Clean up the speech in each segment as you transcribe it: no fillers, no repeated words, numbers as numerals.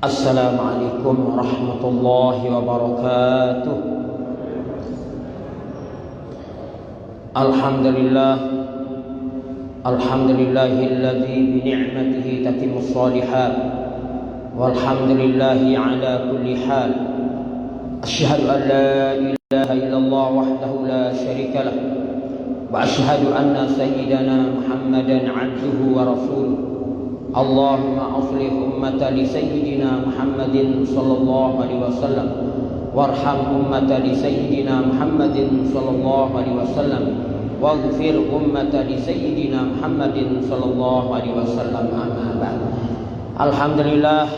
Assalamualaikum warahmatullahi wabarakatuh. Alhamdulillahilladzi bi ni'matihi tatimmus shalihat walhamdulillahi ala kulli hal. Asyhadu an la ilaha illallah wahdahu la syarika lah wa asyhadu anna sayyidana Muhammadan 'abduhu wa rasuluh. Allahumma aslih ummata li sayyidina Muhammadin sallallahu alaihi wasallam warham ummata li sayyidina Muhammadin sallallahu alaihi wasallam waghfir ummata li sayyidina Muhammadin sallallahu alaihi wasallam. Amma ba'd. Alhamdulillah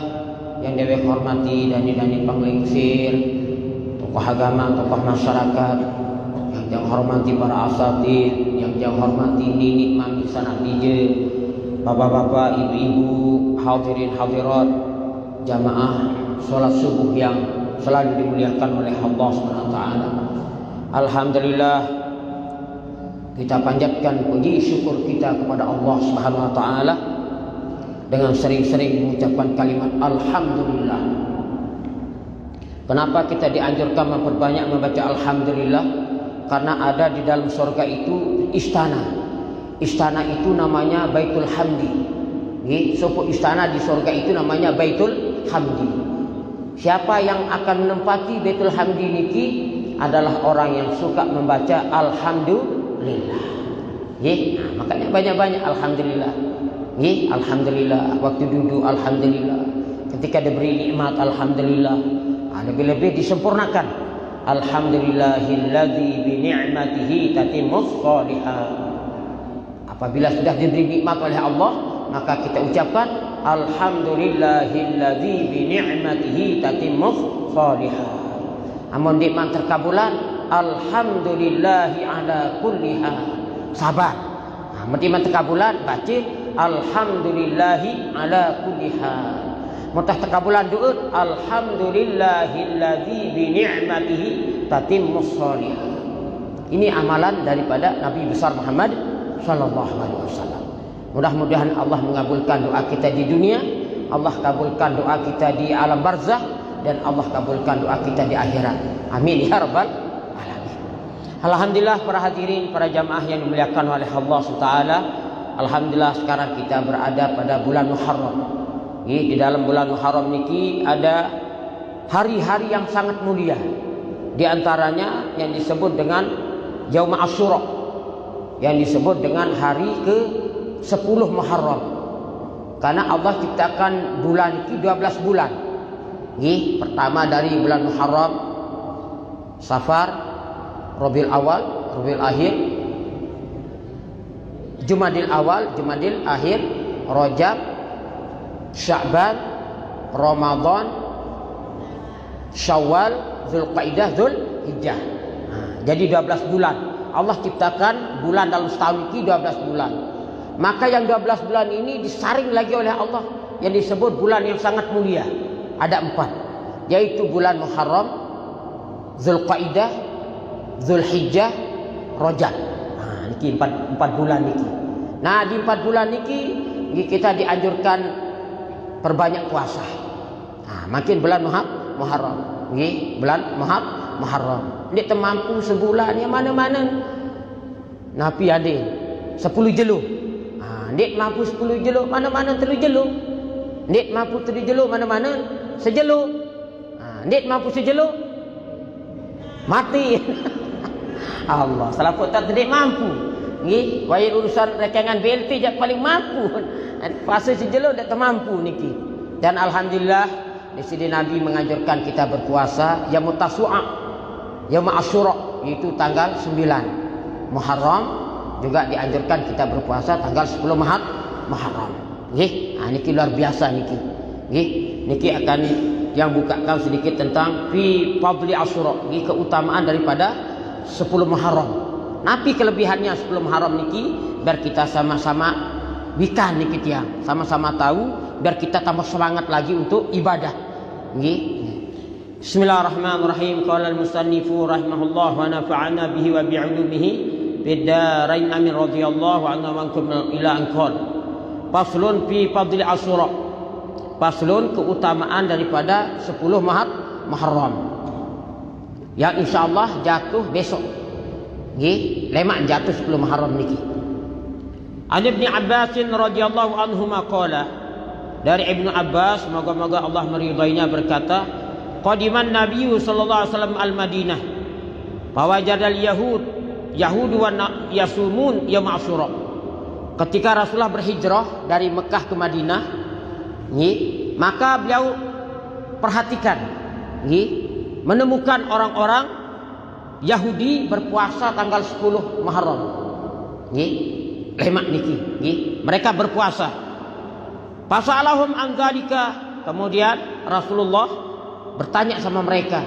yang dewe hormati dan panglingsir, tokoh agama, tokoh masyarakat, yang hormati para asatidz, yang hormati ninik mami sanak dije, bapak-bapak, ibu-ibu, hadirin hadirat, jamaah sholat subuh yang selalu dimuliakan oleh Allah SWT. Alhamdulillah, kita panjatkan puji syukur kita kepada Allah SWT dengan sering-sering mengucapkan kalimat Alhamdulillah. Kenapa kita dianjurkan memperbanyak membaca Alhamdulillah? Karena ada di dalam surga itu istana. Istana itu namanya Baitul Hamdi. Suku istana di surga itu namanya Baitul Hamdi. Siapa yang akan menempati Baitul Hamdi niki adalah orang yang suka membaca Alhamdulillah. Nah, makanya banyak-banyak Alhamdulillah. Alhamdulillah. Waktu duduk Alhamdulillah. Ketika diberi nikmat Alhamdulillah. Lebih-lebih disempurnakan. Alhamdulillahilladzi bi ni'matihi tatimmus shalihat. Apabila sudah diberi nikmat oleh Allah, maka kita ucapkan Alhamdulillahilladzi bi ni'matihi tatimmus shalihat. Amun nikmat terkabulan, Alhamdulillahi ala kulli hal. Sabar. Amun nikmat terkabulan, baca Alhamdulillahi ala kulli hal. Mutah terkabulan du'ud Alhamdulillahilladzi bi ni'matihi tatimmus shalihat. Ini amalan daripada Nabi besar Muhammad sallallahu alaihi wasallam. Mudah-mudahan Allah mengabulkan doa kita di dunia, Allah kabulkan doa kita di alam barzakh, dan Allah kabulkan doa kita di akhirat. Amin ya rabbal alamin. Alhamdulillah para hadirin, para jamaah yang dimuliakan oleh Allah SWT. Alhamdulillah sekarang kita berada pada bulan Muharram. Di dalam bulan Muharram niki ada hari-hari yang sangat mulia. Di antaranya yang disebut dengan Yaum Asyura, yang disebut dengan hari ke-10 Muharram. Karena Allah ciptakan bulan ini 12 bulan. Pertama dari bulan Muharram, Safar, Rabiul Awal, Rabiul Akhir, Jumadil Awal, Jumadil Akhir, Rajab, Sya'ban, Ramadan, Syawal, Zulqaidah, Zulhijjah. Jadi 12 bulan. Allah ciptakan bulan dalam setahun ini 12 bulan. Maka yang 12 bulan ini disaring lagi oleh Allah yang disebut bulan yang sangat mulia. Ada 4, yaitu bulan Muharram, Zulqaidah, Zulhijjah, Rajab. Niki 4 bulan niki. Nah, di 4 bulan niki kita dianjurkan perbanyak puasa. Makin bulan Muharram. Bulan Muharram. Dia termampu sebulan yang mana-mana. Nabi ada 10 jelur. Dia mampu 10 jelur, mana-mana 3 jelur. Dia mampu 3 jelur, mana-mana sejelur. Dia mampu sejelur, mati. Allah, salah tak dia mampu. Wahai urusan rekangan BLT je paling mampu. Fasa sejelur dah termampu niki. Dan alhamdulillah di sini Nabi menganjurkan kita berpuasa Yaum Tasu'a, Yaum Asyura, yaitu tanggal 9 Muharram. Juga dianjurkan kita berpuasa tanggal 10 Muharram. Niki luar biasa niki. Niki akan yang bukakan sedikit tentang fi fadli Asyura, keutamaan daripada 10 Muharram. Napi kelebihannya 10 Muharram niki biar kita sama-sama bikan niki tiang, sama-sama tahu biar kita tambah semangat lagi untuk ibadah. Bismillahirrahmanirrahim. Qala al-musannifu rahimahullah wa nafa'ana bihi wa bi'ulumihi bid-darain amin radhiyallahu anhu wa ankum ila anqal. Faslun fi fadli Asyura. Faslun, keutamaan daripada 10 Muharram yang insyaallah jatuh besok. Nggih, lemak jatuh 10 Muharram niki. An Ibnu Abbas radhiyallahu anhu qala, dari Ibnu Abbas, moga-moga Allah meridainya, berkata, qadiman Nabi sallallahu alaihi wasallam al-Madinah fawajadal Yahud wa yasumun yaum Asyura. Ketika Rasulullah berhijrah dari Mekah ke Madinah, maka beliau perhatikan, menemukan orang-orang Yahudi berpuasa tanggal 10 Muharram. Lemak niki, mereka berpuasa. Fasalahum an dzalika, kemudian Rasulullah bertanya sama mereka,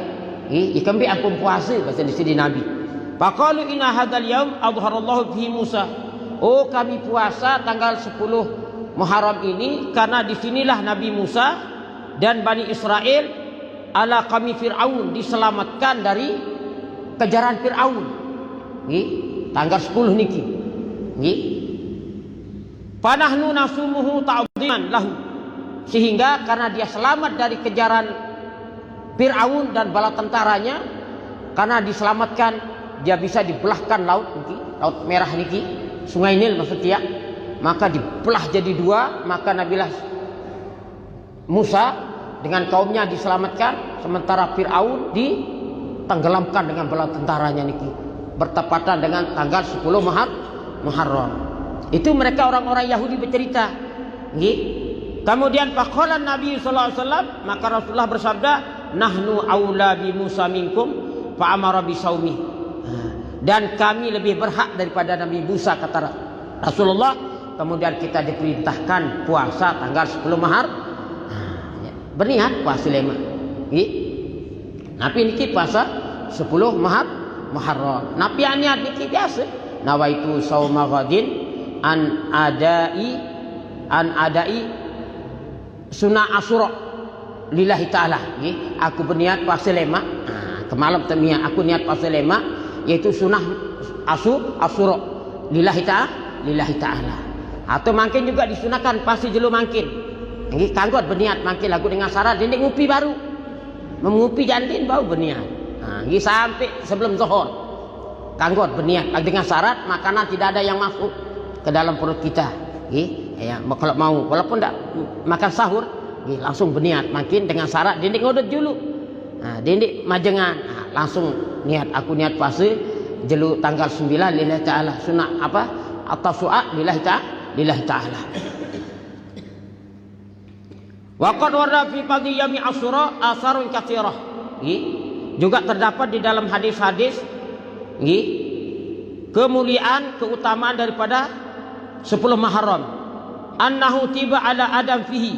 ikambi aku puasa bahasa di sini Nabi. Faqalu inna hadzal yaum adharallahu fihi Musa. Oh, kami puasa tanggal 10 Muharram ini karena disinilah Nabi Musa dan Bani Israel ala kami Fir'aun diselamatkan dari kejaran Fir'aun. Tanggal 10 niki. Panahnu nasumuhu ta'dhiman lahu. Sehingga karena dia selamat dari kejaran Fir'aun dan bala tentaranya, karena diselamatkan, dia bisa dibelahkan laut niki, laut merah niki, Sungai Nil maksudnya, maka dibelah jadi dua, maka Nabilah Musa dengan kaumnya diselamatkan, sementara Fir'aun ditenggelamkan dengan bala tentaranya niki, bertepatan dengan tanggal 10 Muharram. Itu mereka orang-orang Yahudi bercerita. Kemudian faqala Nabi sallallahu alaihi wasallam, maka Rasulullah bersabda, nahnu aula bi Musa minkum fa amara bi saumi. Dan kami lebih berhak daripada Nabi Musa, kata Rasulullah. Kemudian kita diperintahkan puasa tanggal 10 Muharram. Berniat puasa lema. Nabi niki puasa 10 Muharram. Nabi niat niki biasa. Nawaitu sauma ghadin an adai sunnah Asyura lillahi ta'ala. Aku berniat puasa lema. Kemalam temia aku niat puasa lema, yaitu sunnah Asyura lillahi ta'ala. Atau mungkin juga disunahkan pasti jelu mungkin. Ini kanggot berniat mungkin lagu dengan syarat ini ngupi baru. Mengupi jantin baru berniat. Ini sampai sebelum zuhur. Kanggot berniat dengan syarat makanan tidak ada yang masuk ke dalam perut kita. Ya, kalau mau walaupun tidak makan sahur, langsung berniat mungkin dengan syarat dindik ngodot dulu. Dindik majengan, langsung niat aku niat puasa jelu tanggal 9 lillahi ta'ala, sunnah apa atau su'a lillahi ta'ala. Wa qad warada fi fadhi yami Asyura asarun katsirah. Juga terdapat di dalam hadis-hadis kemuliaan, keutamaan daripada 10 Muharram. Annahu tiba ala Adam fihi.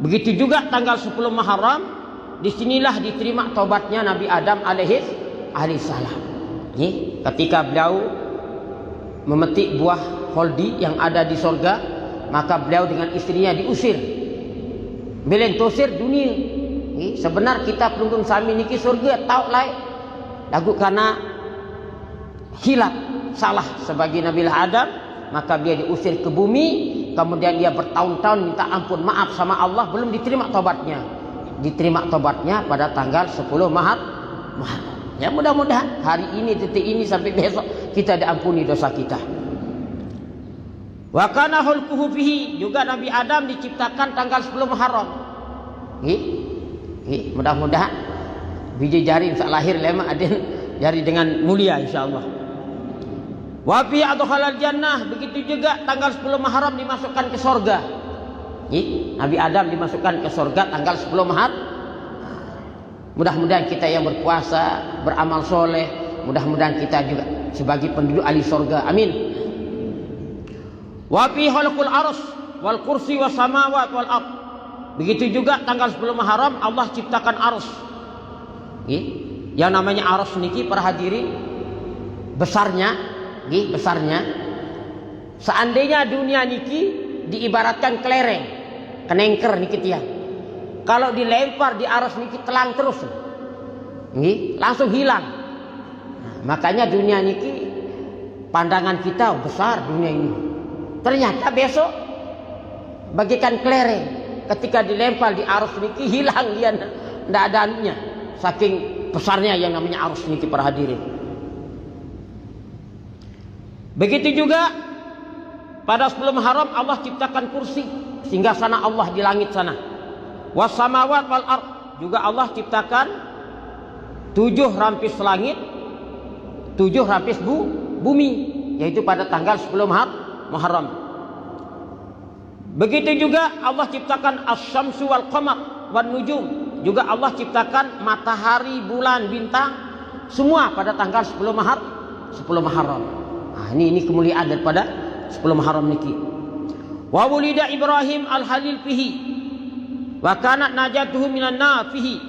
Begitu juga tanggal 10 Muharram, disinilah diterima taubatnya Nabi Adam alaihi salam. Ketika beliau memetik buah holdi yang ada di sorga, maka beliau dengan istrinya diusir. Belen tosir dunia. Sebenar kita pelunggung sami niki surga tau lai. Lagu karena hilaf salah sebagai Nabi Adam, maka dia diusir ke bumi. Kemudian dia bertahun-tahun minta ampun maaf sama Allah, belum diterima taubatnya. Diterima tobatnya pada tanggal 10 Muharram. Ya, mudah-mudahan hari ini, detik ini sampai besok kita diampuni dosa kita. Wa kana hulquhu fihi, juga Nabi Adam diciptakan tanggal 10 Muharram. Mudah-mudahan biji jari saat lahir lema aden jari dengan mulia insyaallah. Wa fi adkhalal jannah, begitu juga tanggal 10 Muharram dimasukkan ke surga. Nabi Adam dimasukkan ke surga tanggal 10 Muharram. Mudah-mudahan kita yang berpuasa, beramal soleh, mudah-mudahan kita juga sebagai penduduk ahli surga. Amin. Wa fi khalqul arsy wal kursi was samawati wal ard. Begitu juga tanggal 10 Muharram Allah ciptakan arsy. Yang namanya arsy niki para hadirin besarnya, besarnya. Seandainya dunia niki diibaratkan kelereng, kenengker niki tiang. Kalau dilempar di arsy niki telang terus, langsung hilang. Makanya dunia niki pandangan kita besar dunia ini. Ternyata besok bagikan kelereng, ketika dilempar di arus niki hilang dia, ndak ada anunya. Saking besarnya yang namanya arus niki para hadirin. Begitu juga pada 10 Muharram Allah ciptakan kursi sehingga sana Allah di langit sana. Was samawat wal ard, juga Allah ciptakan 7 rampis langit, 7 rampis bumi, yaitu pada tanggal 10 Muharram. Begitu juga Allah ciptakan asy-syamsu wal qamar wan nujum, juga Allah ciptakan matahari, bulan, bintang, semua pada tanggal 10 Muharram. Nah, ini kemuliaan daripada 10 Muharram niki. Wa wulida Ibrahim al-Halil fihi wa kanat najatuhu minan nar fihi.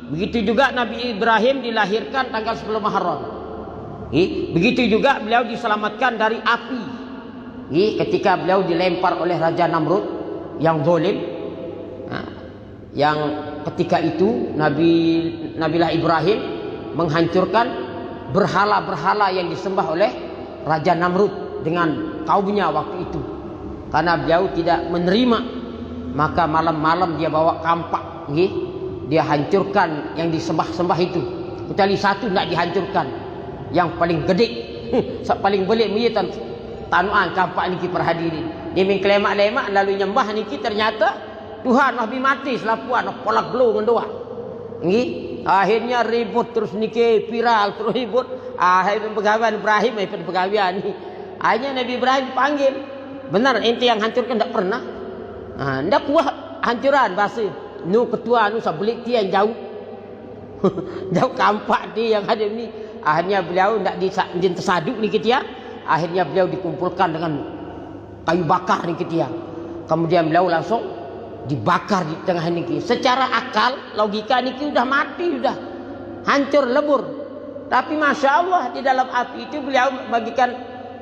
Begitu juga Nabi Ibrahim dilahirkan tanggal 10 Muharram. Begitu juga beliau diselamatkan dari api. Ketika beliau dilempar oleh Raja Namrud yang zalim. Yang ketika itu Nabilah Ibrahim menghancurkan berhala-berhala yang disembah oleh Raja Namrud dengan kaumnya waktu itu. Karena beliau tidak menerima, maka malam-malam dia bawa kampak, dia hancurkan yang disembah-sembah itu. Kecuali satu tidak dihancurkan, yang paling gede, paling belik menyitan tanuan kampak niki para hadirin. Dia mengkelemak-lemak lalu nyembah niki, ternyata Tuhan Nabi mati selapuan polak gelo ngendoa. Akhirnya ribut terus niki, viral terus ribut. Akhirnya pegawai Ibrahim pegawai ni. Akhirnya Nabi Ibrahim panggil, benar ente yang hancurkan? Tak pernah. Ndak kuat hancuran bahasa. Nu ketua nu sabelik dia yang jauh. Jauh kampak dia yang ada ni. Akhirnya beliau ndak tersaduk ni kita. Akhirnya beliau dikumpulkan dengan kayu bakar ni kita. Kemudian beliau langsung dibakar di tengah niki. Secara akal, logika niki sudah mati, sudah hancur lebur. Tapi masya Allah di dalam api itu beliau bagikan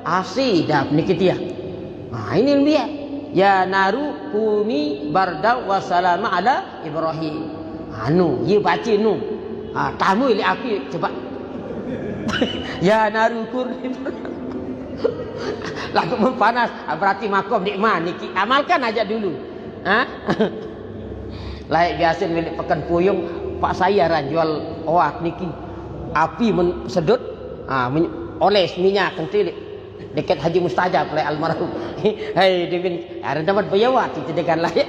AC dah niki dia. Nah ini dia. Ya naru kuni barda wa salama ala Ibrahim. Anu, ye baca nu. Tamu ili api coba. Ya naru kuni. Lagu mempanas, berarti makom nikmat niki. Amalkan aja dulu. Layak biasa milik pekan puyung pak saya ran jual oak niki. Api sedut, oles minyak kentilik dekat Haji Mustajab oleh almarhum. Hei devin ada dapat bayawat itu dengan layak.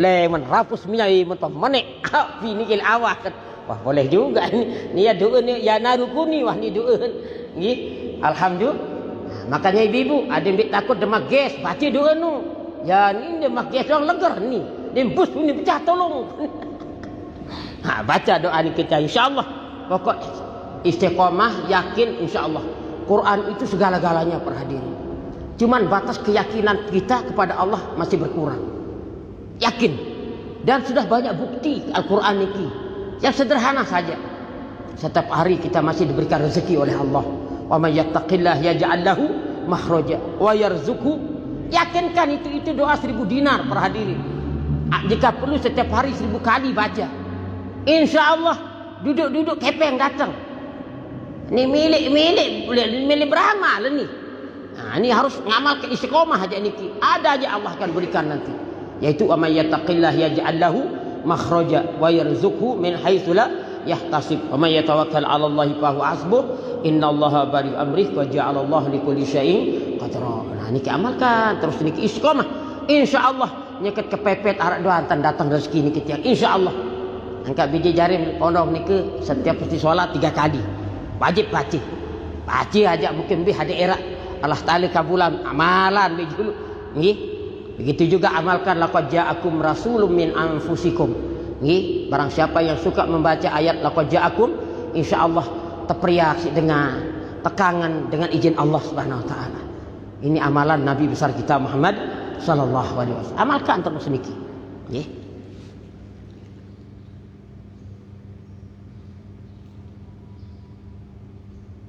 Le menrapus minyak menek api niki awak. Wah boleh juga ini. Ni ya doa ni ya narukuni wah ni doa. Nggih. Alhamdulillah. Makanya ibu-ibu ada yang takut demak gas, baca doa nu. Ya ni demak gas orang legar ni. Dembus ni pecah tolong. Baca doa ni kita insya-Allah. Pokok istiqomah, yakin insya-Allah. Quran itu segala-galanya para hadirin. Cuman batas keyakinan kita kepada Allah masih berkurang. Yakin. Dan sudah banyak bukti Al-Quran ini. Yang sederhana saja. Setiap hari kita masih diberikan rezeki oleh Allah. Wa may yattaqillah yaj'al lahu makhraja wa yarzuqhu. Yakinkan itu doa 1000 dinar para hadirin. Jika perlu setiap hari 1000 kali baca. Insya-Allah duduk-duduk kepeng datang. Ini milik beramal ni. Ini harus ngamal ke istiqomah aja niki. Ada aja Allah akan berikan nanti. Yaitu wa may yattaqillah yaj'al lahu makhraja wa yarzuqhu min haitsu la yahtasib. Wa may yatawakkal 'ala Allahi fa huwa hasbuh. Innallaha bari amrih wa ja'ala Allah likulli syai'in qadra. Nah niki amalkan terus niki istiqomah. Insyaallah nyeket kepepet arek doa datang rezeki niki tiang. Insyaallah. Angkat biji jari pondok niki setiap pasti solat 3 kali. Wajib baca. Baca aja mungkin lebih ada era Allah Taala kabulan amalan biji dulu. Nggih. Begitu juga amalkan laqad ja'akum rasulun min anfusikum. Nggih, barang siapa yang suka membaca ayat laqad ja'akum, insyaallah terperiak dengan tekangan dengan izin Allah Subhanahu wa taala. Ini amalan Nabi besar kita Muhammad sallallahu alaihi wasallam. Amalkan terus niki. Nggih.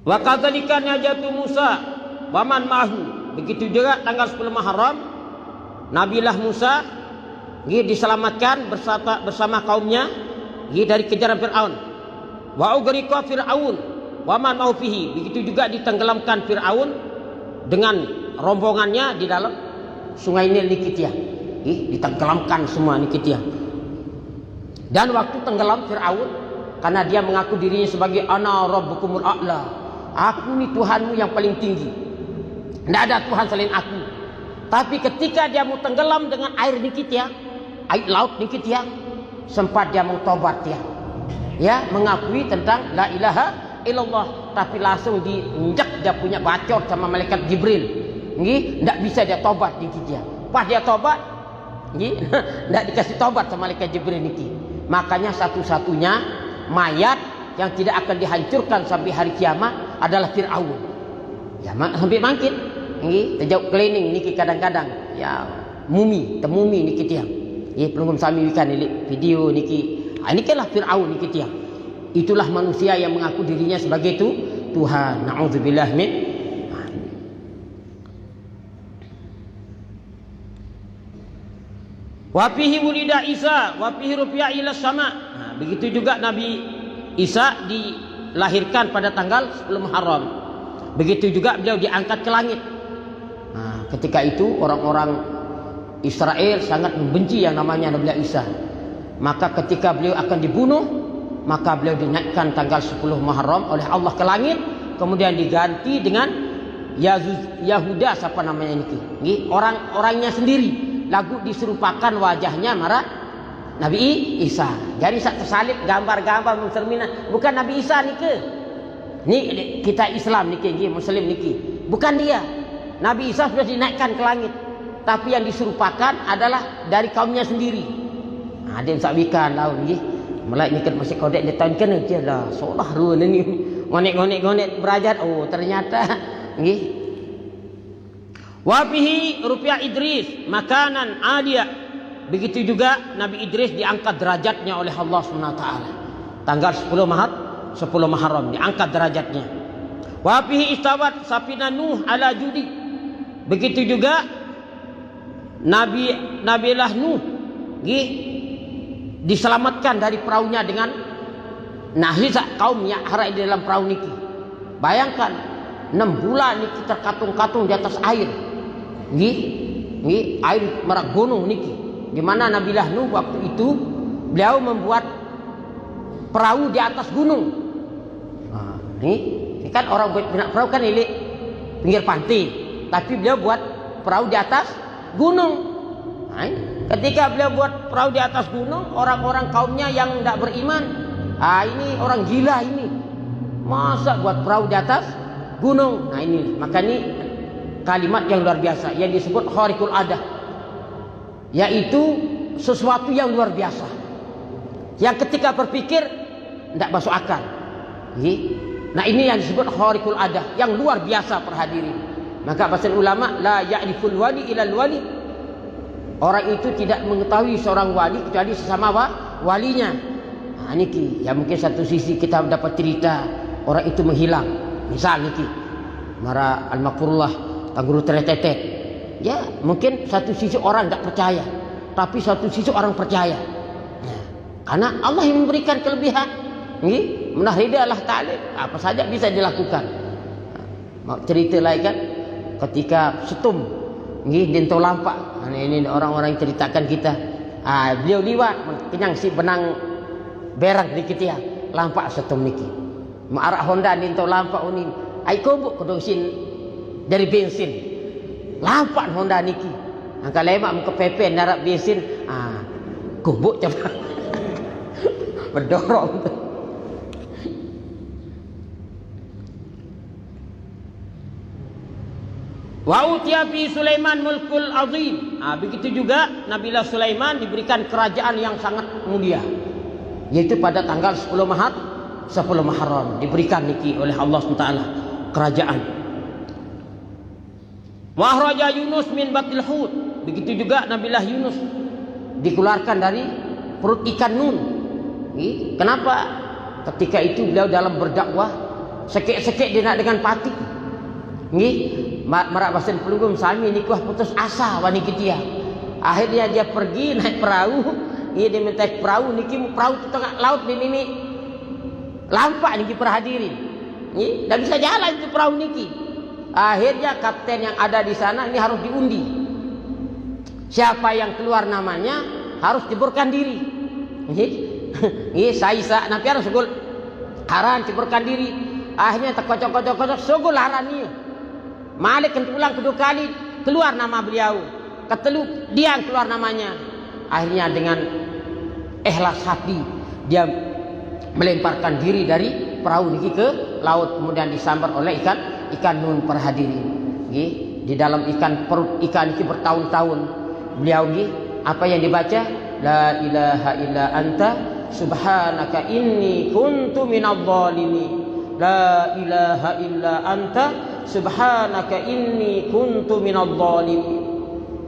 Wa kadzalika najatu Musa wa man ma'hu. Begitu juga tanggal 10 Muharram Nabilah Musa diselamatkan bersama kaumnya dari kejaran Firaun. Wa ugriqa Firaun wa man ma'hu fihi. Begitu juga ditenggelamkan Firaun dengan rombongannya di dalam sungai Nil niki. ditenggelamkan semua niki tiang. Dan waktu tenggelam Fir'aun, karena dia mengaku dirinya sebagai ana rabbukumul a'la, aku ni Tuhanmu yang paling tinggi, tidak ada Tuhan selain aku. Tapi ketika dia mau tenggelam dengan air niki tiang, air laut niki tiang, sempat dia mau tobat tiang, ya, mengakui tentang la ilaha illallah, tapi langsung diinjak dia punya bacot sama malaikat Jibril, tidak bisa dia tobat niki tiang. Pas dia tobat, tidak dikasih tobat sama malaikat Jibril niki. Makanya satu-satunya mayat yang tidak akan dihancurkan sampai hari kiamat adalah Fir'aun. Ya, sampai bangkit. Terjauh cleaning niki kadang-kadang. Ya, temumi niki tiang. Pelungkum sami wikan video niki. Ini lah Fir'aun niki tiang. Itulah manusia yang mengaku dirinya sebagai itu Tuhan. Na'udzubillah min. Wa fihi wulida Isa wa fihi rufi'a ila sama. Nah, begitu juga Nabi Isa dilahirkan pada tanggal 10 Muharram. Begitu juga beliau diangkat ke langit. Nah, ketika itu orang-orang Israel sangat membenci yang namanya Nabi Isa. Maka ketika beliau akan dibunuh, maka beliau dinaikkan tanggal 10 Muharram oleh Allah ke langit, kemudian diganti dengan Yahuda, siapa namanya ini? Orang-orangnya sendiri. Lagu diserupakan wajahnya marah Nabi Isa. Jadi tersalib gambar-gambar mencerminkan bukan Nabi Isa niki. Ni kita Islam niki, Muslim niki. Bukan dia. Nabi Isa sudah dinaikkan ke langit. Tapi yang diserupakan adalah dari kaumnya sendiri. Nah, dia sabikan tahu nggih. Mulai nyikat masih kodek dia tahun kena je lah. Seolah ruan ni. Ngonek berajat. Oh, ternyata nggih. Wa fihi rufi'a Idris makanan aliyah. Begitu juga Nabi Idris diangkat derajatnya oleh Allah SWT. Tanggal 10 Muharram diangkat derajatnya. Wa fihi istawat safina Nuh ala judi. Begitu juga Nabilah Nuh diselamatkan dari perahunya dengan nahisa kaumnya harai di dalam perahu niki. Bayangkan 6 bulan niki terkatung-katung di atas air. Air merak gunung niki. Di mana Nabilah Nuh waktu itu beliau membuat perahu di atas gunung. Nah, ini kan orang buat perahu kan ini pinggir pantai, tapi beliau buat perahu di atas gunung. Nah, ketika beliau buat perahu di atas gunung, orang-orang kaumnya yang tidak beriman, ini orang gila ini, masa buat perahu di atas gunung. Nah ini, maka ini kalimat yang luar biasa yang disebut khariqul adah, yaitu sesuatu yang luar biasa yang ketika berpikir tidak masuk akal. Nah ini yang disebut khariqul adah, yang luar biasa perhadirin. Maka bahasa ulama la ya'riful wali ilal wali, orang itu tidak mengetahui seorang wali kecuali sesama walinya. Nah niki ya, mungkin satu sisi kita dapat cerita orang itu menghilang, misal niki mara al-makrullah tangguru teretetet. Ya, mungkin satu sisi orang tidak percaya, tapi satu sisi orang percaya. Nah, karena Allah yang memberikan kelebihan. Menahridah Allah Ta'ala, apa saja bisa dilakukan. Mau cerita lagi kan, ketika setum, dinto lampak. Ini orang-orang yang ceritakan kita. Beliau liwat, kenyang si benang berang dikit ya, lampak setum niki. Maarak Honda dinto lampak unin, ai kobuk kedosin dari bensin lampak Honda niki angka lemak muka pepe narak bensin kubuk coba berdorong. Wa utiya fi Sulaiman mulkul azim. Begitu juga Nabilah Sulaiman diberikan kerajaan yang sangat mulia, yaitu pada tanggal 10 Muharram diberikan niki oleh Allah SWT kerajaan. Wa akhraja Yunus min batil hut. Begitu juga Nabilah Yunus dikeluarkan dari perut ikan nun. Kenapa? Ketika itu beliau dalam berdakwah, sekek-sekek dia nak dengan pati. Marak basen pelunggung sami ni kuah putus asa wanita dia. Akhirnya dia pergi naik perahu. Dia minta perahu niki, perahu di tengah laut di nini. Lampak niki perhadirin. Tak bisa jalan itu perahu niki. Akhirnya kapten yang ada di sana ini harus diundi. Siapa yang keluar namanya harus jeburkan diri. Saya Nabi harus sugul haran jeburkan diri. Akhirnya terkocok-kocok sugul haran dia. Malik pulang kedua kali keluar nama beliau. Ketelu dia yang keluar namanya. Akhirnya dengan ikhlas hati dia melemparkan diri dari perahu niki ke laut, kemudian disambar oleh ikan nun para hadirin. Di dalam perut ikan ini bertahun-tahun beliau apa yang dibaca, la ilaha illa anta subhanaka inni kuntu minadh dhalimin, la ilaha illa anta subhanaka inni kuntu minadh dhalimin.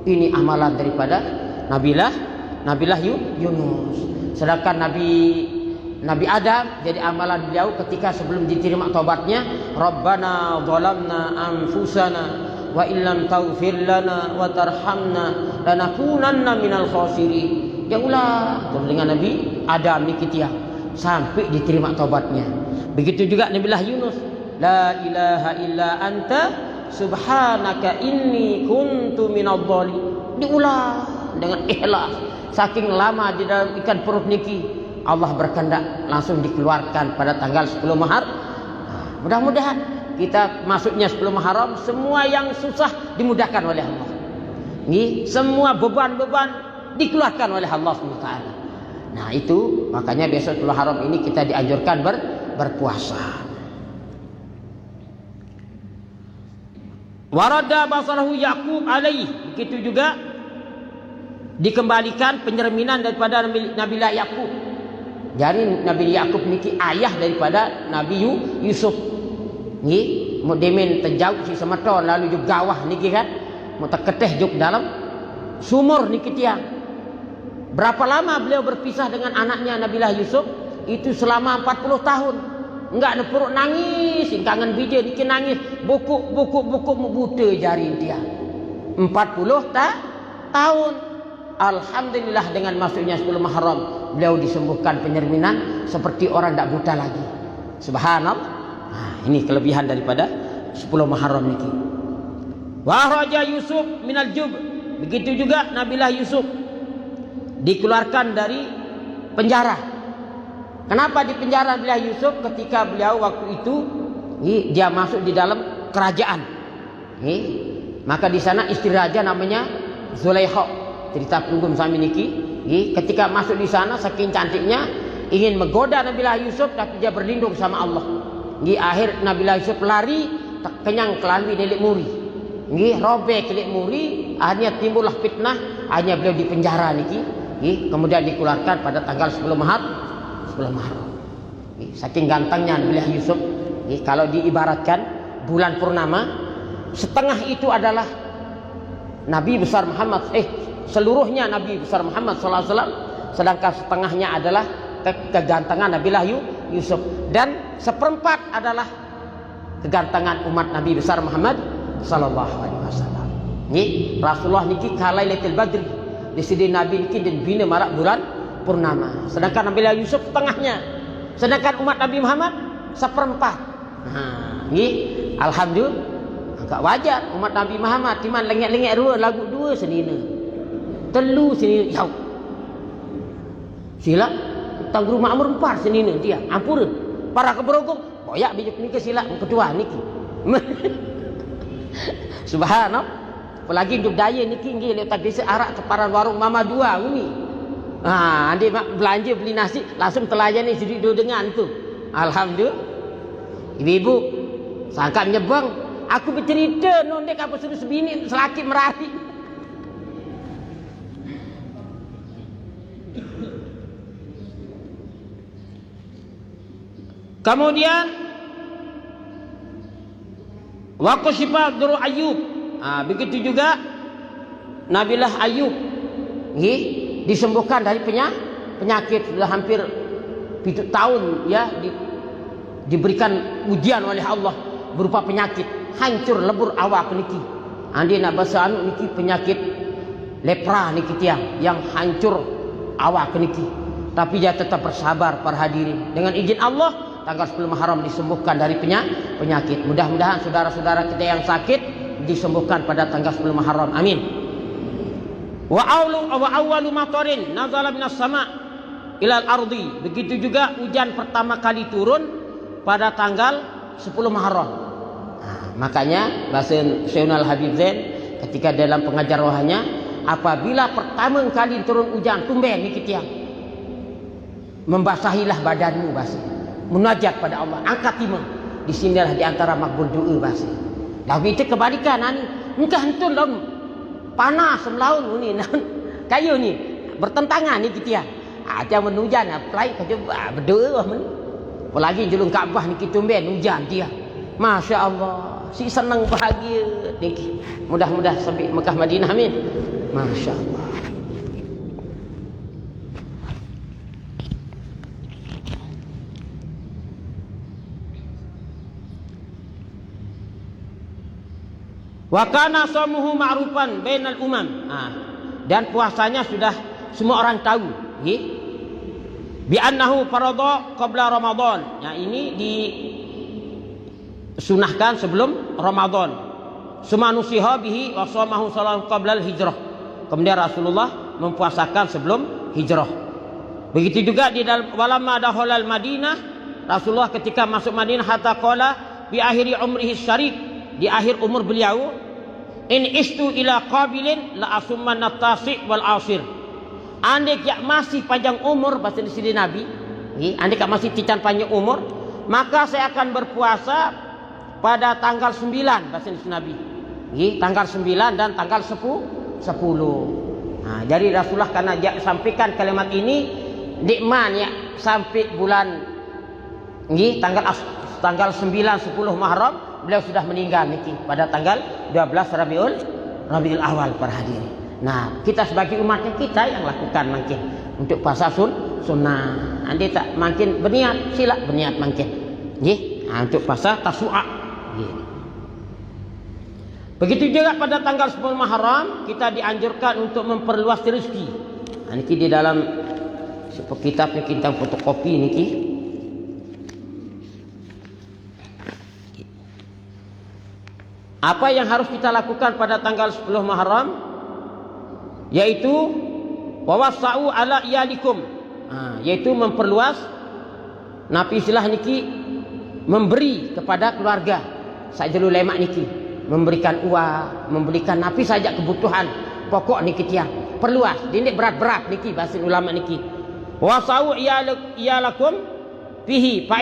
Ini amalan daripada Nabilah Yunus. Sedangkan Nabi Adam jadi amalan beliau ketika sebelum diterima taubatnya, Rabbana zalamna anfusana wa illam taghfir lana wa tarhamna lanakunanna minal khasirin. Dia ulang dengan Nabi Adam ni kita sampai diterima taubatnya. Begitu juga Nabilah Yunus, la ilaha illa anta subhanaka inni kuntu minadh dhalimin. Diulang dengan ikhlas. Saking lama di dalam ikan perut niki, Allah berkehendak langsung dikeluarkan pada tanggal 10 Muharram. Mudah-mudahan kita masuknya 10 Muharram, semua yang susah dimudahkan oleh Allah. Semua beban-beban dikeluarkan oleh Allah SWT. Nah itu makanya besok 10 Muharram ini kita dianjurkan berpuasa. Warada basarahu Yaqub alaih. Begitu juga dikembalikan penyerminan daripada Nabilah Yaqub. Jadi Nabi Yaqub niki ayah daripada Nabi Yusuf. Mau demen terjauh si semeton lalu juga gawah niki kan. Mau terketeh juk dalam sumur niki tiang. Berapa lama beliau berpisah dengan anaknya Nabilah Yusuf? Itu selama 40 tahun. Enggak ada perut nangis, kangen bija niki nangis, bukuk buta jari dia. 40 tahun. Alhamdulillah dengan masuknya 10 Muharram beliau disembuhkan penyerminan seperti orang tak buta lagi. Subhanallah. Nah, ini kelebihan daripada 10 Muharram niki. Wa raja Yusuf minal jub. Begitu juga Nabilah Yusuf dikeluarkan dari penjara. Kenapa di penjara Nabilah Yusuf? Ketika beliau waktu itu dia masuk di dalam kerajaan. Maka di sana istri raja namanya Zulaikha. Cerita punggung sami niki. Ketika masuk di sana saking cantiknya ingin menggoda Nabilah Yusuf, tapi dia berlindung sama Allah. Akhir Nabilah Yusuf lari kenyang kelambi nelik muri. Robek nelik muri, akhirnya timbullah fitnah, akhirnya beliau di penjara niki. Kemudian dikeluarkan pada tanggal 10 Muharram. Saking gantengnya Nabilah Yusuf. Kalau diibaratkan bulan purnama, setengah itu adalah Nabi besar Muhammad, seluruhnya Nabi besar Muhammad SAW, sedangkan setengahnya adalah kegantengan Nabilah Yusuf, dan seperempat adalah kegantengan umat Nabi besar Muhammad SAW. Rasulullah niki kalailatul badri, di sini Nabi niki dan bina marak bulan purnama, sedangkan Nabilah Yusuf setengahnya, sedangkan umat Nabi Muhammad seperempat. Alhamdulillah. Agak wajar umat Nabi Muhammad timan lengek-lengek dua lagu dua senina. Telu senina jauh. Sila tangguru makmur empar senina dia. Ampura. Para keberogong boyak bijak ni ke sila kedua niki. Subhanallah. Apalagi hidup daya niki nggih letak desa arak keparan warung mama dua ni. Andi belanja beli nasi langsung telayani sedih dengan tu. Alhamdulillah. Ibu-ibu sangka nyebang. Aku bercerita nondek apa suruh sebini selaki merari. Kemudian waqashifa dzuru Ayub. Begitu juga Nabilah Ayub disembuhkan dari penyakit sudah hampir 7 tahun ya diberikan ujian oleh Allah berupa penyakit hancur lebur awak niki. Andi nak bahasa niki penyakit lepra niki tiang yang hancur awak niki. Tapi dia tetap bersabar para hadirin. Dengan izin Allah tanggal 10 Muharram disembuhkan dari penyakit. Mudah-mudahan saudara-saudara kita yang sakit disembuhkan pada tanggal 10 Muharram. Amin. Wa awwalu matarin nazala minas sama' ilal ardi. Begitu juga hujan pertama kali turun pada tanggal 10 Muharram. Makanya bahasa Syaikh Habib Zain ketika dalam pengajar rohanya, apabila pertama kali turun hujan, tumben ni kita membasahilah badanmu bahasa. Munajat pada Allah, angkat timah. Di sinilah di antara makbul doa bahasa. Tapi itu kebalikan ni. Engkau hentun daun panas semelaun ni. Kayu ni bertentangan ni kita. Jangan hujan apply kerja berdoa ni. Apalagi julung Kaabah ni kita tumben hujan dia. Masya Allah, si senang bahagia ni. Mudah-mudah sampai Mekah Madinah, amin. Masya Allah. Wa kana shamuhu ma'rufan bainal umam. Dan puasanya sudah semua orang tahu, nggih. Bi annahu faradha qabla Ramadan. Ini disunahkan sebelum Ramadan. Sumanusiha bihi wa shamahu sallallahu qabla al-hijrah. Kemudian Rasulullah mempuasakan sebelum hijrah. Begitu juga di dalam walamma dakhalal Madinah, Rasulullah ketika masuk Madinah hatta qala bi akhiri umrihi syarif, di akhir umur beliau, in istu ila qabilin la asumman natasi wal asir. Andai yak masih panjang umur, bahasa di sini Nabi, andai yak masih tican panjang umur, maka saya akan berpuasa pada tanggal 9, bahasa di sini Nabi. Tanggal 9 dan tanggal 10. Jadi Rasulullah karena dia sampaikan kalimat ini nikman ya sampai bulan tanggal 9 10 Muharram beliau sudah meninggal niki pada tanggal 12 Rabiul Awal para hadirin. Nah, kita sebagai umatnya kita yang lakukan mungkin untuk puasa sunnah. Anda tak makin berniat, sila berniat mungkin. Nggih, untuk puasa Tasu'a. Begitu juga pada tanggal 10 Muharram kita dianjurkan untuk memperluas rezeki. Niki di dalam kitab ni kita fotokopi niki. Apa yang harus kita lakukan pada tanggal 10 Muharram? Yaitu wawassa'u ala iyalikum. Yaitu memperluas, napi istilah niki memberi kepada keluarga. Sajalu lemak niki, memberikan uang, memberikan napi saja kebutuhan pokok niki tiang. Perluas, dindik berat-berat niki bahasa ulama niki. Wawassa'u iyalakum fihi fa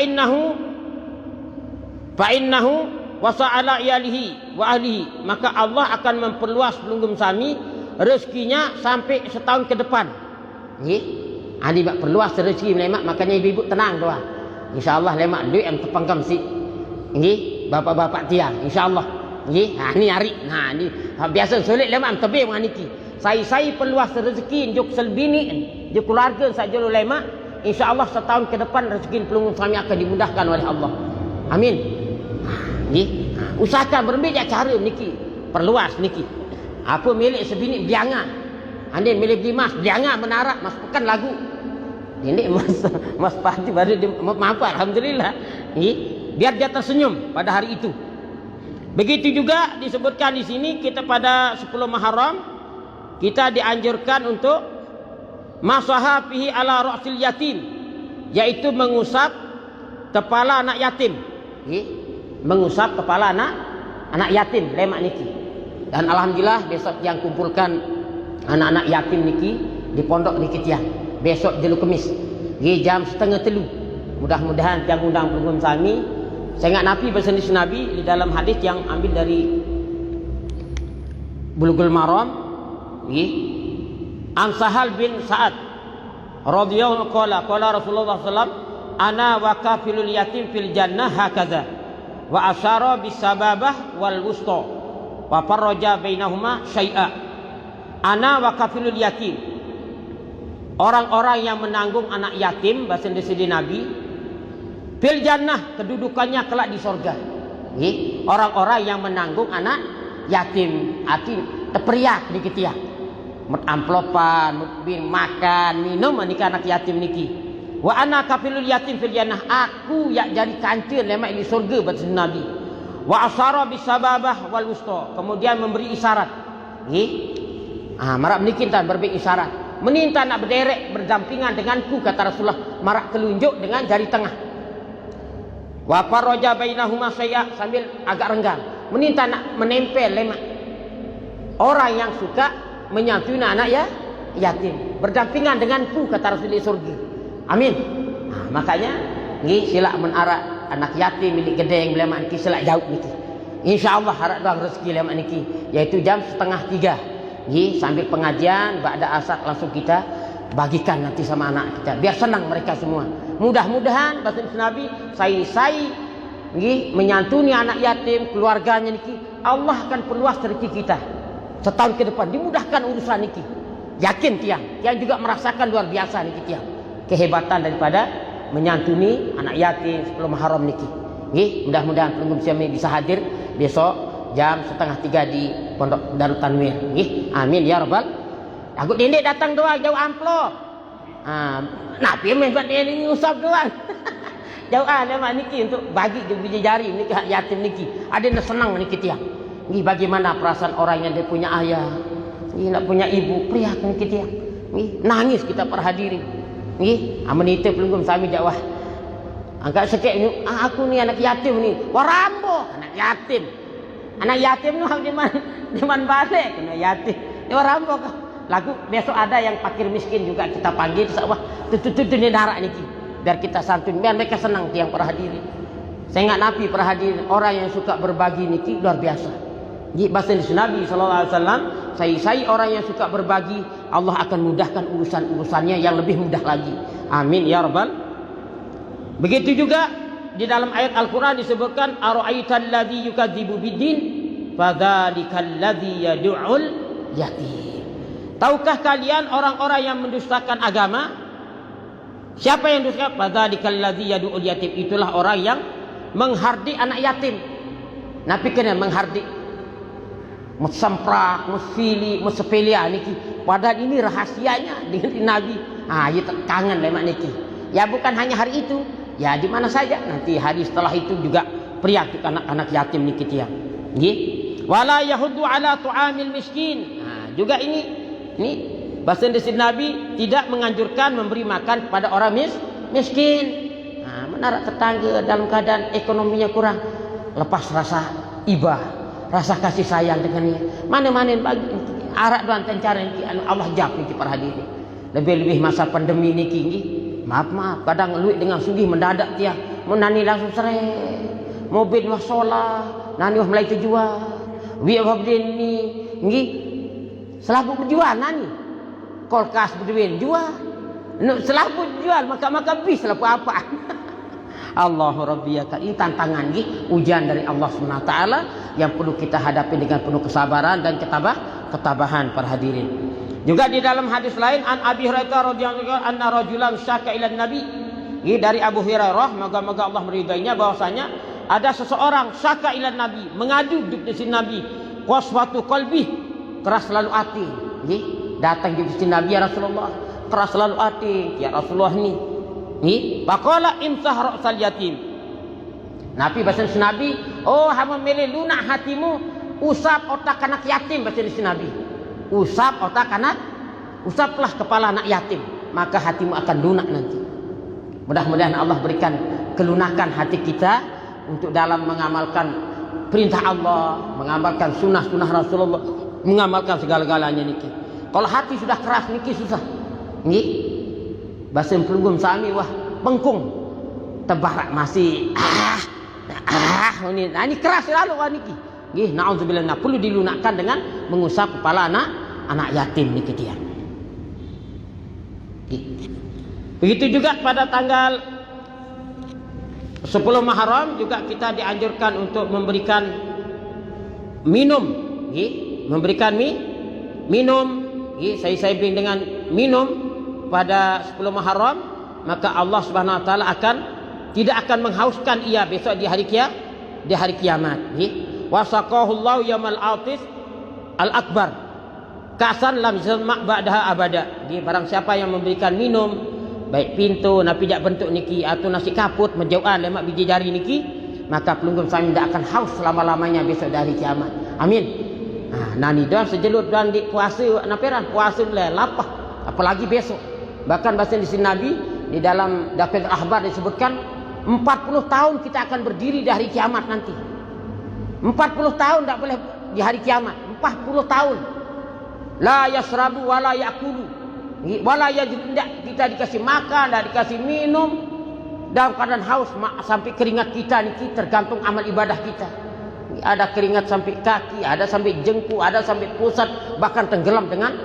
innahu wasa'ala iyalihi wa ahlihi, maka Allah akan memperluas pelunggum sami rezekinya sampai setahun ke depan. Nggih. Adi bak perluas rezeki lemak, makanya ibu-ibu tenang doa. Insyaallah lemak duit yang terpenggam si. Nggih, bapak-bapak tiang insyaallah. Nggih. Ni hari. Ni biasa sulit lemak tebih dengan niki. Saya perluas rezeki njuk selbini, njuk keluarga saja lemak, insyaallah setahun ke depan rezeki pelunggum sami akan dimudahkan oleh Allah. Amin. Usahakan berbeza cara niki, perluas niki. Apa milik sebini bianga, anda milik beli mas bianga menarak mas pekan lagu ini mas pasti baru maaf alhamdulillah. Biar dia tersenyum pada hari itu. Begitu juga disebutkan di sini kita pada 10 Muharram kita dianjurkan untuk masaha fihi ala ra'sil yatim, yaitu mengusap kepala anak yatim. Mengusap kepala anak yatim lemak niki. Dan alhamdulillah besok yang kumpulkan anak-anak yatim niki di pondok niki tiang. Besok jelu Kemis. Jam 2:30. Mudah-mudahan yang undang pelunggum sami. Saya ingat Nabi bersendiri Nabi di dalam hadis yang ambil dari Bulughul Maram. An Sahal bin Sa'ad radhiyallahu qala Rasulullah sallallahu ana wa kafilul yatim fil jannah hakaza wa asyara bis sababah wal wusta wa farraja bainahuma syai'a. Ana wa kafilul yatim, orang-orang yang menanggung anak yatim bahasa Indonesia Nabi, fil jannah, kedudukannya kelak di surga. Orang-orang yang menanggung anak yatim, arti terperiak dikit ya, amplopan, makan, minum nikah anak yatim niki. Wa ana kafilul yatim fil jannah, aku yang jadi kancil lemak di surga bahasa Nabi. Wa asyara bis sababah wal wusta, kemudian memberi isyarat. Marak menikintan berbik isyarat. Meninta nak berderek berdampingan denganku, kata Rasulullah. Marak telunjuk dengan jari tengah. Wa faraja bainahuma syai'a, sambil agak renggang. Meninta nak menempel lemak. Orang yang suka menyantuni anak yatim berdampingan denganku, kata Rasulullah, surga. Amin. Makanya nggih silak menarak anak yatim milik gedeng belemak niki silak jauh niki. Insyaallah harap doang rezeki lemak niki, yaitu jam 2:30 nggih, sambil pengajian ba'da asar langsung kita bagikan nanti sama anak kita biar senang mereka semua. Mudah-mudahan bahasa Nabi saya nggih menyantuni anak yatim keluarganya niki, Allah akan perluas rezeki kita setahun ke depan, dimudahkan urusan niki. Yakin tiang juga merasakan luar biasa niki tiang kehebatan daripada menyantuni anak yatim sebelum Muharram niki. Nggih, mudah-mudahan pengunjung kami bisa hadir besok jam 2:30 di Pondok Darut Tanwir. Nggih, amin ya rabbal. Aku dindek datang doang jauh amplop. Nabi memang ini ngusap doang. Jauh lemak niki untuk bagi ke biji jari niki hak yatim niki. Ada yang senang niki tiang. Nggih, bagaimana perasaan orang yang dia punya ayah, nggih nak punya ibu, prihatin niki tiang. Nggih, nangis kita perhadiri. Nggih, amenite pelungkum sami dakwah. Angkat sekek ni, aku ni anak yatim ni. Warambo, anak yatim. Anak yatim ni di mana balik kena yatim. Ni warambo kah? Lagu besok ada yang fakir miskin juga kita panggil sawah. Tutu ni darak niki. Biar kita santun, biar mereka senang tiang perhadiri. Saya ingat Nabi perhadiri orang yang suka berbagi niki luar biasa. Nggih, bahasa Nabi sallallahu alaihi wasallam, saya orang yang suka berbagi, Allah akan mudahkan urusan-urusannya yang lebih mudah lagi. Amin ya rabbal. Begitu juga di dalam ayat Al-Qur'an disebutkan ara'aital ladzi yukadzibu biddin fadzalikal ladzi yad'ul yatim. Tahukah kalian orang-orang yang mendustakan agama? Siapa yang dusta? Fadzalikal ladzi yad'ul yatim, itulah orang yang menghardik anak yatim. Nabi kena menghardik, mesemprak, mesfili, mesepelia niki. Padahal ini rahasianya dengan Nabi. Ya kangen lemak niki. Ya bukan hanya hari itu, ya di mana saja nanti hari setelah itu juga pria untuk anak-anak yatim niki tiang. Nggih. Wala yahuddu ala tu'amil miskin. Juga ini bahasa Nabi tidak menganjurkan memberi makan kepada orang miskin. Menarak tetangga dalam keadaan ekonominya kurang, lepas rasa ibah, rasa kasih sayang dengannya. Mana-mana bagi arak doan tencara niki Allah jawab niki para hadirin. Lebih-lebih masa pandemi niki nggih. Maaf, kadang luit dengan sugih mendadak dia. Menani langsung seret. Mobil masalah, nani wah mulai terjual. Wi abdin ni nggih. Selabu berjual nani. Kulkas berduit jual. Selabu jual maka bis selabu apa. Allahu Rabbi ya. Ini tantangan nggih, ujian dari Allah Subhanahu wa taala yang perlu kita hadapi dengan penuh kesabaran dan ketabahan para hadirin. Juga di dalam hadis lain an Abi Hurairah radhiyallahu anhu anna rajulan syaka ila Nabi. Ini dari Abu Hurairah, moga-moga Allah meridainya, bahwasanya ada seseorang syaka ila Nabi, mengadu di sisi Nabi, qaswatu qalbi, keras selalu hati. Nggih, datang di sisi Nabi, ya Rasulullah, keras selalu hati, ya Rasulullah ni. Ni faqala imsah ra'sal yatim. Nabi bahasa Nabi, oh hamba milih lunak hatimu, usap otak anak yatim, bahasa Nabi. Usap otak anak, usaplah kepala anak yatim, maka hatimu akan lunak nanti. Mudah-mudahan Allah berikan kelunakan hati kita untuk dalam mengamalkan perintah Allah, mengamalkan sunnah-sunnah Rasulullah, mengamalkan segala-galanya niki. Kalau hati sudah keras niki susah. Nggih. Bahasa pelunggum sami wah bengkung tebarak masih ini keras selalu wah niki. Nggih, naudzubillah, perlu dilunakkan dengan mengusap kepala anak yatim niki dia. Begitu juga pada tanggal 10 Muharram juga kita dianjurkan untuk memberikan minum, nggih, memberikan minum, nggih, saya beri dengan minum pada 10 Muharram, maka Allah Subhanahu wa taala tidak akan menghauskan ia besok di hari kiamat. Wasaqahu Allah yaumal atis al akbar kasan lam yazma ba'daha abada. Barang siapa yang memberikan minum baik pintu napi jak bentuk niki atau nasi kaput menjauhan lemak biji jari niki, maka pelunggum sami tidak akan haus selama-lamanya besok dari kiamat. Amin. Nani doang sejelut dan di puasa naperan puasa lapah apalagi besok. Bahkan bahasa di sini Nabi di dalam Daftar Ahbar disebutkan 40 tahun kita akan berdiri di hari kiamat nanti. 40 tahun tak boleh di hari kiamat. 40 tahun. La yasrabu wala yakulu. Wala tidak kita dikasih makan, tidak dikasih minum dalam keadaan haus sampai keringat kita ini tergantung amal ibadah kita. Ada keringat sampai kaki, ada sampai jengku, ada sampai pusat, bahkan tenggelam dengan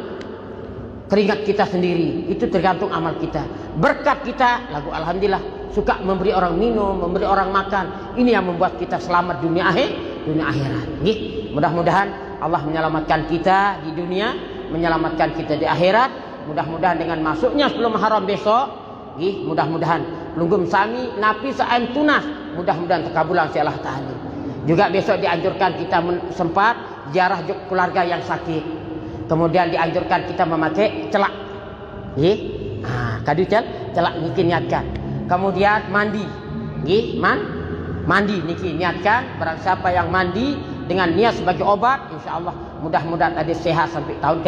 keringat kita sendiri. Itu tergantung amal kita. Berkat kita, lagu alhamdulillah, suka memberi orang minum, memberi orang makan. Ini yang membuat kita selamat dunia akhirat. Mudah-mudahan Allah menyelamatkan kita di dunia, menyelamatkan kita di akhirat. Mudah-mudahan dengan masuknya sebelum Muharram besok, mudah-mudahan lunggum sami napi sa'am tunas, mudah-mudahan terkabulan si Allah Ta'ala. Juga besok dianjurkan kita sempat ziarah keluarga yang sakit. Kemudian dianjurkan kita memakai celak. Kadu celak niki niatkan. Kemudian mandi. Mandi niki niatkan. Barang siapa yang mandi dengan niat sebagai obat, insyaallah mudah-mudahan ada sehat sampai tahun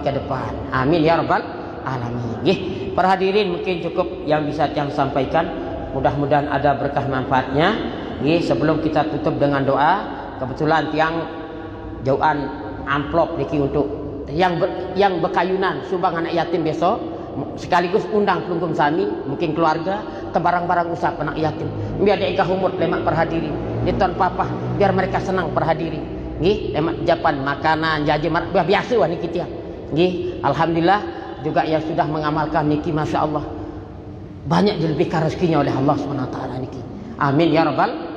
ke depan. Amin ya rabbal alamin. Para hadirin, mungkin cukup yang bisa yang sampaikan. Mudah-mudahan ada berkah manfaatnya. Sebelum kita tutup dengan doa, kebetulan tiang jauhan amplop niki untuk yang berkayunan sumbang anak yatim besok, sekaligus undang pelungkum sami, mungkin keluarga, ke barang-barang usap anak yatim. Biar dia ikah humut lemak perhadiri, di ton papa, biar mereka senang perhadiri. Lemak japan makanan jajan biasa wah niki tiang. Alhamdulillah juga yang sudah mengamalkan niki, masya Allah banyak dilebihkan rezekinya oleh Allah SWT niki. Amin ya rabbal.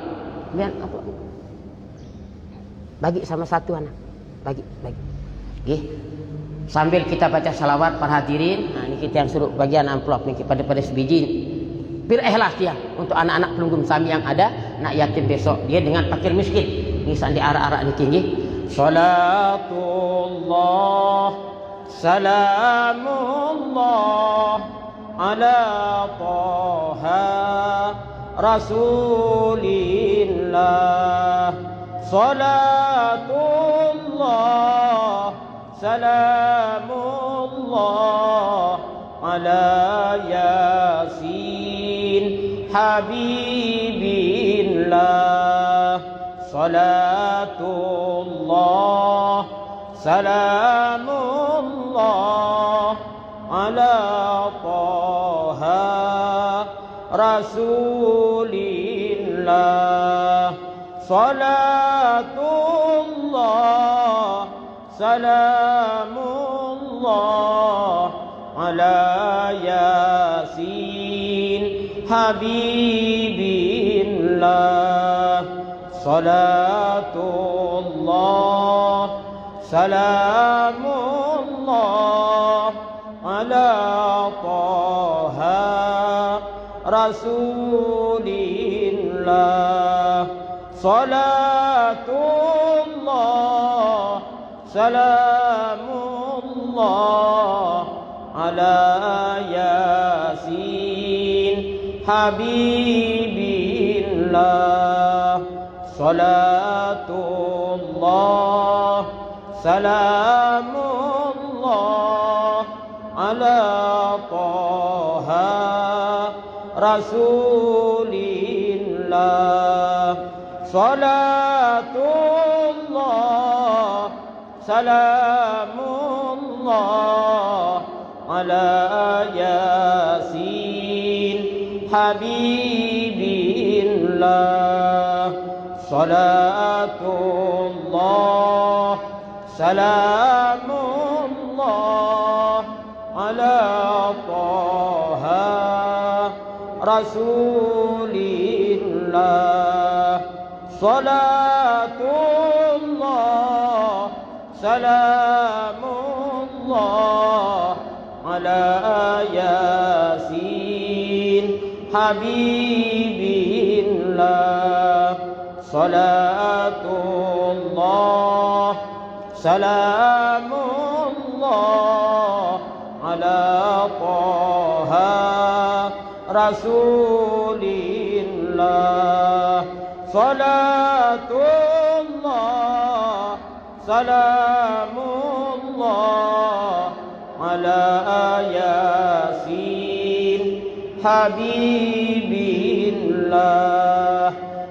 Bagi sama satu anak, bagi. Sambil kita baca salawat para hadirin, ini kita yang suruh bagian amplop niki pada sebiji. Bir ikhlas dia untuk anak-anak pelungkum sami yang ada, nak yatim besok dia dengan fakir miskin. Ini sandi arak-arak niki. Salatullah salamullah ala Taha Rasulillah. Salatullah salamullah ala Yasin Habibillah. Salatullah salamullah ala Taha Rasulillah. Salatullah salamullah ala Yasin Habibillah. Salatullah salamullah ala Taha Rasulillah. Salatullah salamullah ala Yasin Habibillah. Salatullah salamullah ala Taha Rasulillah. Salatullah salamullah ala Yasin Habibillah. Salatullah salamullah ala Taha Rasulillah. Salatullah salamullah ala Yasin Habibillah. Salatullah salamullah ala Taha Rasulillah. Salatullah Salamullah ala Yasin Habibillah.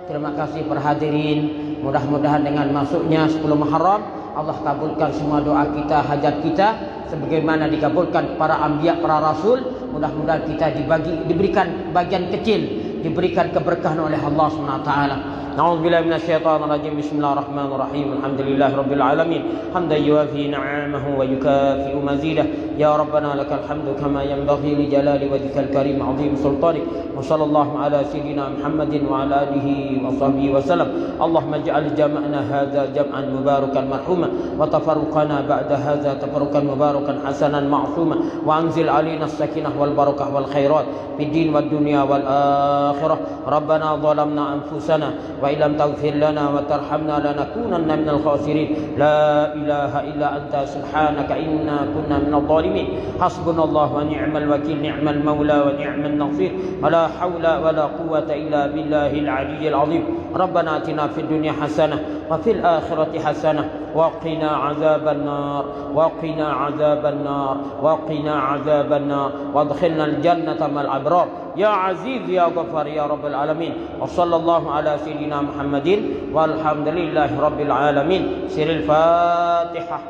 Terima kasih para hadirin. Mudah-mudahan dengan masuknya 10 Muharram Allah kabulkan semua doa kita, hajat kita sebagaimana dikabulkan para anbiya, para rasul. Mudah-mudahan kita diberikan bagian kecil, diberikan keberkahan oleh Allah Subhanahu wa taala. A'udzubillahi minasyaitonir rajim. Bismillahirrahmanirrahim. Alhamdulillahirabbil alamin. Hamdan yuwafi ni'amahu wa yukafi'u mazidah. Ya Rabbana lakal hamdu kama yanbaghi li jalali wajhikal karim 'azim sultanik. Wa sallallahu ala sayyidina Muhammadin wa ala alihi wa sahbihi wa sallam. Allahumma ij'al jam'ana hadza jam'an mubarakan marhuma wa tafarruqana ba'da hadza tafarruqan mubarakan hasanan ma'suma wa anzil alaina as-sakinah wal barakah wal khairat fid din wad dunya wal akhirah. Rabbana zalamna anfusana wa illam taghfir lana wa tarhamna lanakunanna minal khasirin. La ilaha illa anta subhanaka inna kunna minadh dhalimin. Hasbunallahu wa ni'mal wakil, ni'mal maula wa ni'man nasir. Wa la haula wa la quwwata illa billahil aliyyil azim. Rabbana atina fid dunya hasanah wa fil akhirati hasanah wa qina azaban nar wa qina azaban nar wa qina azaban nar wa adkhilnal jannata mal abrar. Ya Aziz ya Ghaffar ya Rabbal alamin. Wa sallallahu ala sayyidina Muhammadin walhamdulillahi rabbil alamin. Siril Fatihah.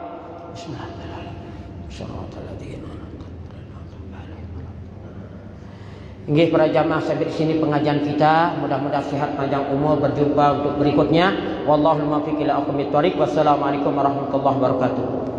Bismillahirrahmanirrahim. Inggih para jamaah sampai sini pengajian kita. Mudah-mudahan sehat panjang umur, berjumpa untuk berikutnya. Wallahul muwaffiq ila aqwamit thoriq. Wassalamualaikum warahmatullahi wabarakatuh.